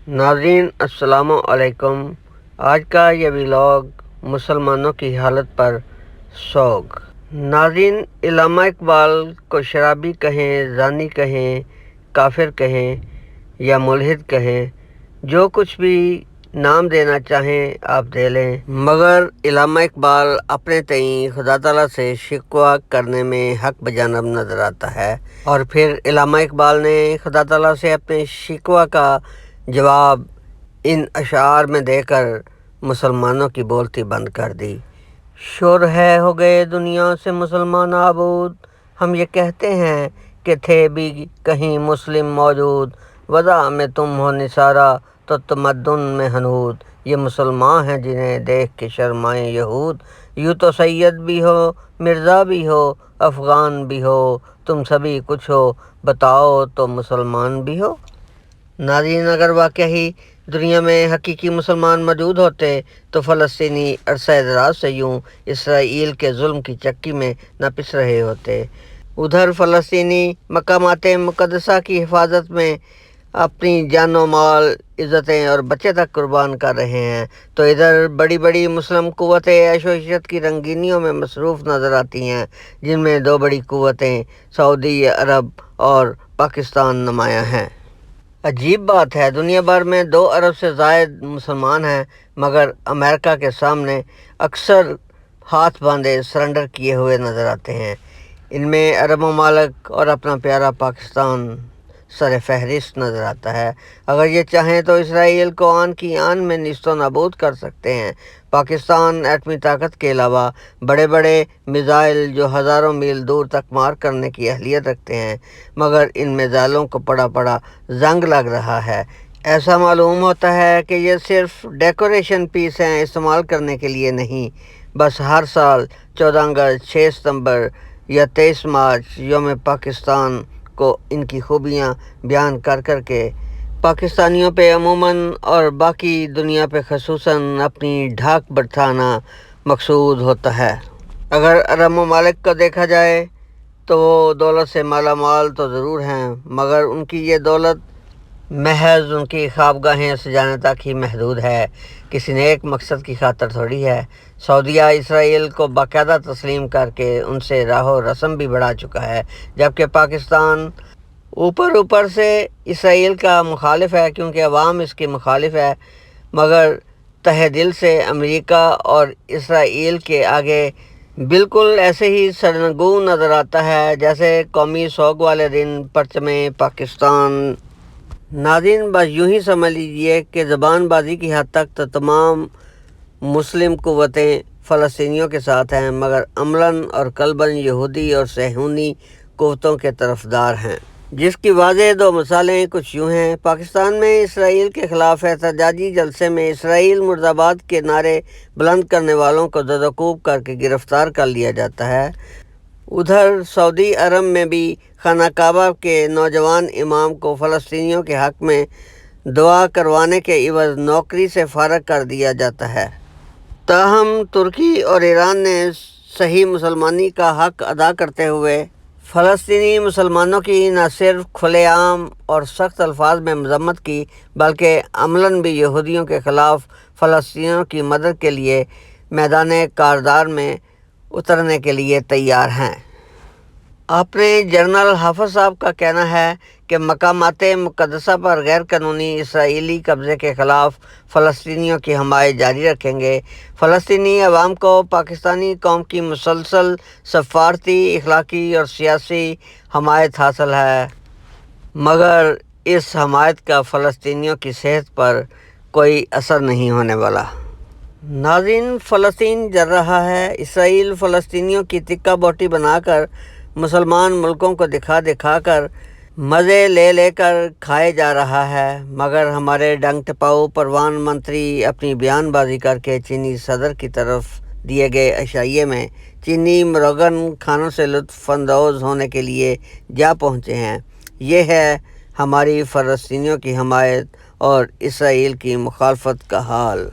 नाज़रीन अस्सलाम वालेकुम। आज का ये व्लॉग मुसलमानों की हालत पर सोग। नाज़रीन, इल्लामा इकबाल को शराबी कहें, जानी कहें, काफिर कहें या मुल्हिद कहें, जो कुछ भी नाम देना चाहें आप दे लें, मगर इल्लामा इकबाल अपने तईं खुदा ताला से शिकवा करने में हक बजानब नज़र आता है। और फिर इल्लामा इकबाल ने खुदा ताला से अपने शिकवा का जवाब इन अशार में देकर मुसलमानों की बोलती बंद कर दी। शोर है हो गए दुनिया से मुसलमान आबूद, हम ये कहते हैं कि थे भी कहीं मुस्लिम मौजूद, वज़ा में तुम हो निसारा तो तमद्दुन में हनूद, ये मुसलमान हैं जिन्हें देख के शर्माएं यहूद, यूँ तो सैयद भी हो, मिर्ज़ा भी हो, अफ़गान भी हो, तुम सभी कुछ हो, बताओ तो मुसलमान भी हो। नाज़रीन, अगर वाकई दुनिया में हकीकी मुसलमान मौजूद होते तो फ़लस्तीनी अरसा दराज से यूँ इसराइल के जुल्म की चक्की में न पिस रहे होते। उधर फ़लस्तीनी मकामात मुक़द्दसा की हिफाजत में अपनी जानो माल, इज़्ज़तें और बच्चे तक कुर्बान कर रहे हैं, तो इधर बड़ी बड़ी मुस्लिम क़ुव्वतें ऐशो-इशरत की रंगीनियों में मसरूफ़ नज़र आती हैं, जिनमें दो बड़ी क़ुव्वतें सऊदी अरब और पाकिस्तान नुमायाँ हैं। अजीब बात है, दुनिया भर में 2 अरब से ज़ायद मुसलमान हैं, मगर अमेरिका के सामने अक्सर हाथ बांधे सरेंडर किए हुए नज़र आते हैं। इनमें अरब ममालिक और अपना प्यारा पाकिस्तान सर फहरिस्त नज़र आता है। अगर ये चाहें तो इसराइल को आन की आन में निस्तो नाबूद कर सकते हैं। पाकिस्तान एटमी ताकत के अलावा बड़े बड़े मिज़ाइल जो हज़ारों मील दूर तक मार करने की अहलियत रखते हैं, मगर इन मिज़ाइलों को पड़ा पड़ा जंग लग रहा है। ऐसा मालूम होता है कि ये सिर्फ डेकोरेशन पीस हैं, इस्तेमाल करने के लिए नहीं। बस हर साल 14 अगस्त, 6 सितंबर या 23 मार्च यौम पाकिस्तान को इनकी खूबियाँ बयान कर कर के पाकिस्तानियों पे अमूमन और बाकी दुनिया पे खसूसन अपनी ढाक बरसाना मकसूद होता है। अगर अरब ममालिक को देखा जाए तो वो दौलत से माला माल तो ज़रूर हैं, मगर उनकी ये दौलत महज उनकी ख्वाबगाहें सजाने तक ही महदूद है, किसी नेक मकसद की खातर थोड़ी है। सऊदीया इसराइल को बाकायदा तस्लीम करके उनसे राहो रस्म भी बढ़ा चुका है, जबकि पाकिस्तान ऊपर ऊपर से इसराइल का मुखालिफ है, क्योंकि अवाम इसकी मुखालिफ है, मगर तहे दिल से अमेरिका और इसराइल के आगे बिल्कुल ऐसे ही सरनगू नज़र आता है जैसे कौमी सोग वाले दिन परचमे पाकिस्तान। नाज़रीन, बस यूँ ही समझ लीजिए कि ज़बानबाजी की हद तक तो तमाम मुस्लिम क़ुव्वतें फ़लस्तीनियों के साथ हैं, मगर अमलन और कल्बन यहूदी और सहूनी क़ुव्वतों के तरफदार हैं, जिसकी वाज़ेह 2 मिसालें कुछ यूँ हैं। पाकिस्तान में इसराइल के ख़िलाफ़ एहतजाजी जलसे में इसराइल मुर्दाबाद के नारे बुलंद करने वालों को ज़दोकूब करके गिरफ़्तार कर लिया जाता है। उधर सऊदी अरब में भी खाना काबा के नौजवान इमाम को फ़लस्तीनियों के हक़ में दुआ करवाने के इवज़ नौकरी से फ़ारग कर दिया जाता है। ताहम तुर्की और ईरान ने सही मुसलमानी का हक़ अदा करते हुए फ़लस्तीनी मुसलमानों की न सिर्फ खुलेआम और सख्त अल्फाज में मज़म्मत की, बल्कि अमलन भी यहूदियों के ख़िलाफ़ फ़लस्तीनियों की मदद के लिए मैदान कारदार में उतरने के लिए तैयार हैं। अपने जनरल हाफ़िज़ साहब का कहना है कि मकामात मुक़द्दसा पर गैर कानूनी इसराइली कब्ज़े के ख़िलाफ़ फ़लस्तीनियों की हमायत जारी रखेंगे। फ़लस्तीनी अवाम को पाकिस्तानी कौम की मुसलसल सफ़ारती, इख़लाक़ी और सियासी हमायत हासिल है, मगर इस हमायत का फ़लस्तीनियों की सेहत पर कोई असर नहीं होने वाला। नाज़रीन, फ़लस्तीन जल रहा है। इसराइल फ़लस्तीनियों की तिक्का बोटी बनाकर मुसलमान मुल्कों को दिखा दिखा कर मज़े ले लेकर खाए जा रहा है, मगर हमारे डंग टपाऊ परवान मंत्री अपनी बयानबाजी करके चीनी सदर की तरफ दिए गए अशाइये में चीनी मुर्गन खानों से लुत्फ़अंदोज़ होने के लिए जा पहुँचे हैं। ये है हमारी फ़लस्तीनियों की हमायत और इसराइल की मुखालफत का हाल।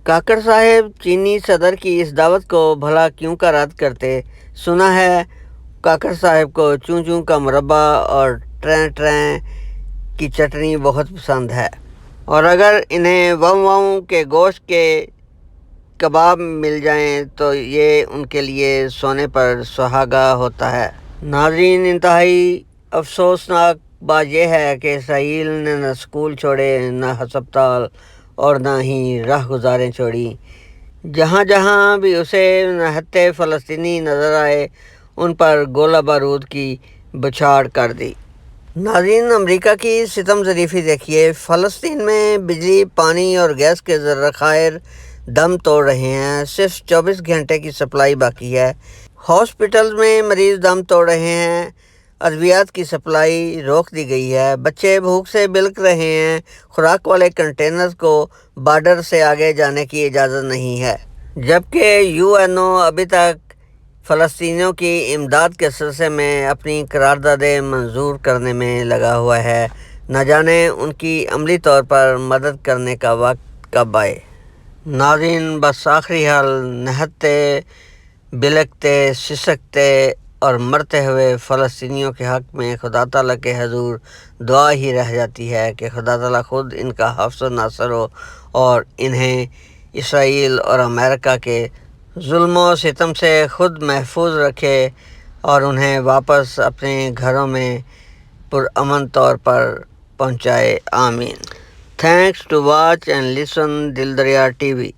काकर साहब चीनी सदर की इस दावत को भला क्यों का रद्द करते? सुना है काकर साहब को चूं चूं का मुरब्बा और ट्रें ट्रें की चटनी बहुत पसंद है। اور اگر انہیں وم کے گوشت کے کباب مل جائیں تو یہ ان کے لیے سونے پر سہاگا ہوتا ہے۔ ناظرین، انتہائی افسوسناک بات یہ ہے کہ اسرائیل نے نہ اسکول چھوڑے، نہ ہسپتال اور نہ ہی راہ گزاریں چھوڑی۔ جہاں جہاں بھی اسے نہتے فلسطینی نظر آئے ان پر گولہ بارود کی بچھاڑ کر دی۔ ناظرین، امریکہ کی ستم ظریفی دیکھیے۔ فلسطین میں بجلی، پانی اور گیس کے ذخائر دم توڑ رہے ہیں۔ صرف 24 گھنٹے کی سپلائی باقی ہے۔ ہاسپٹل میں مریض دم توڑ رہے ہیں۔ ادویات کی سپلائی روک دی گئی ہے۔ بچے بھوک سے بلک رہے ہیں۔ خوراک والے کنٹینرز کو بارڈر سے آگے جانے کی اجازت نہیں ہے، جبکہ UNO ابھی تک فلسطینیوں کی امداد کے سلسلے میں اپنی قراردادیں منظور کرنے میں لگا ہوا ہے۔ نہ جانے ان کی عملی طور پر مدد کرنے کا وقت کب آئے۔ ناظرین، بس آخری حال نہتے، بلکتے، سسکتے اور مرتے ہوئے فلسطینیوں کے حق میں خدا تعالیٰ کے حضور دعا ہی رہ جاتی ہے کہ خدا تعالیٰ خود ان کا حافظ و ناصر ہو اور انہیں اسرائیل اور امریکہ کے ظلم و ستم سے خود محفوظ رکھے اور انہیں واپس اپنے گھروں میں پرامن طور پر پہنچائے۔ آمین۔ Thanks to watch and listen Dil Darya TV۔